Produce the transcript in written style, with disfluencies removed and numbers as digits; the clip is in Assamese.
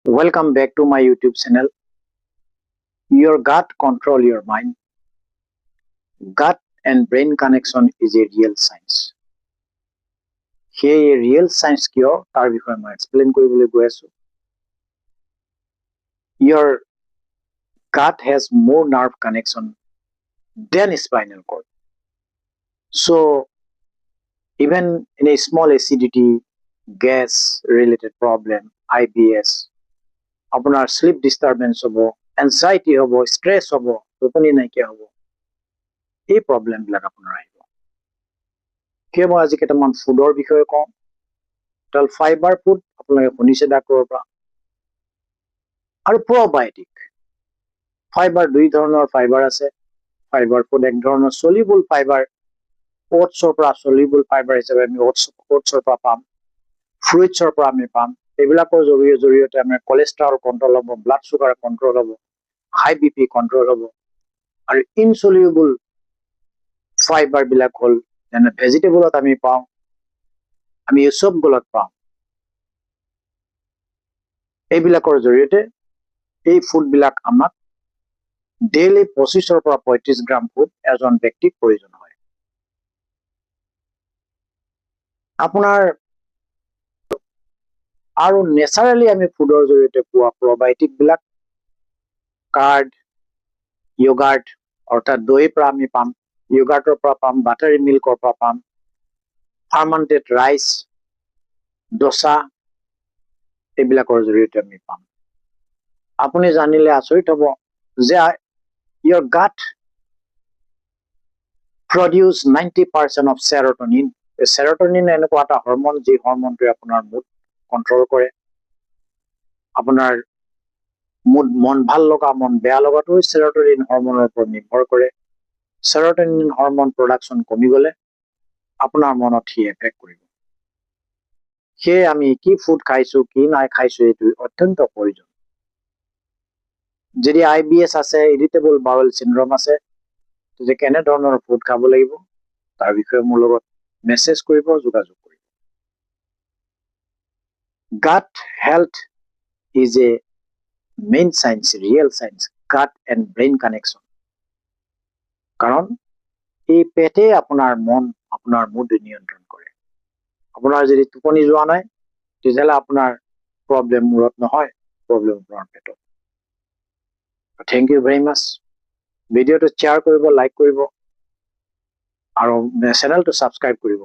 Welcome back to my YouTube channel. Your gut control your mind. Gut and brain connection is a real science. Here, a real science কিয় তাৰ বিষয়ে মই explain কৰিবলৈ গৈ আছো. Your gut has more nerve connection than spinal cord. So, even in a small acidity, gas related problem, IBS, আপোনাৰ sleep disturbance হ'ব, anxiety হ'ব, stress হ'ব, টোপনি নাইকিয়া হ'ব, এই প্ৰব্লেম বিলাক আপোনাৰ আহিব। কিয় মই আজি কেইটামান ফুডৰ বিষয়ে কওঁ। তাল ফাইবাৰ ফুড আপোনালোকে শুনিছে ডাক্তৰৰ পৰা। আৰু প্ৰবায়টিক ফাইবাৰ দুই ধৰণৰ ফাইবাৰ আছে। ফাইবাৰ ফুড এক ধৰণৰ সলিউবল ফাইবাৰ, ওটছৰ পৰা সলিউবল ফাইবাৰ হিচাপে আমি ওটছৰ পৰা পাম, ফ্ৰুইটছৰ পৰা আমি পাম। এইবিলাকৰ জৰিয়তে আমাৰ কলেষ্ট্ৰল কণ্ট্ৰল হ'ব, ব্লাড চুগাৰ কণ্ট্ৰল হ'ব, হাই বিপি কণ্ট্ৰল হ'ব। আৰু ইনসলিউবল ফাইবাৰ বিলাক হ'ল যেনে ভেজিটেবলত আমি পাওঁ, আমি চবগুলত পাওঁ। এইবিলাকৰ জৰিয়তে এই ফুড বিলাক আমাক ডেইলি 25 পৰা 35 গ্ৰাম ফুড এজন ব্যক্তিক প্ৰয়োজন হয়। আপোনাৰ আৰু নেচাৰেলি আমি ফুডৰ জৰিয়তে পোৱা প্ৰবায়টিক বিলাক কাৰ্ড, ইয়োগাৰ্ট অৰ্থাৎ দৈৰ পৰা আমি পাম, ইয়োগাৰ্টৰ পৰা পাম, বাটাৰী মিল্কৰ পৰা পাম, ফাৰ্মান্টেড ৰাইচ, ডোচা, এইবিলাকৰ জৰিয়তে আমি পাম। আপুনি জানিলে আচৰিত হ'ব যে your gut produce 90% of serotonin. Serotonin এনেকুৱা এটা হৰমন যি হৰমনটোৱে আপোনাৰ মুড কণ্ট্ৰল কৰে। আপোনাৰ মুড মন ভাল লগা মন বেয়া লগাটো সেৰোটোনিন হৰমনৰ ওপৰত নিৰ্ভৰ কৰে। সেৰোটোনিন হৰমন প্ৰডাকশন কমি গলে আপোনাৰ মনত সি এফেক্ট কৰিব। সেয়ে আমি কি ফুড খাইছো কি নাই খাইছো এইটো অত্যন্ত প্ৰয়োজন। যদি IBS আছে, ইৰিটেবল বাউল চিনড্ৰম আছে, যে কেনে ধৰণৰ ফুড খাব লাগিব তাৰ বিষয়ে মোৰ লগত মেছেজ কৰিব, যোগাযোগ কৰিব। Gut health is a main science, real science, gut and brain connection. কাৰণ এই পেটে আপোনাৰ মন, আপোনাৰ মুড নিয়ন্ত্ৰণ কৰে। আপোনাৰ যদি টোপনি যোৱা নাই তেতিয়াহ'লে আপোনাৰ প্ৰব্লেম মূৰত নহয়, প্ৰব্লেম আপোনাৰ পেটত। থ্যাংক ইউ ভেৰি মাছ। ভিডিঅ'টো শ্বেয়াৰ কৰিব, লাইক কৰিব আৰু চেনেলটো ছাবস্ক্ৰাইব কৰিব।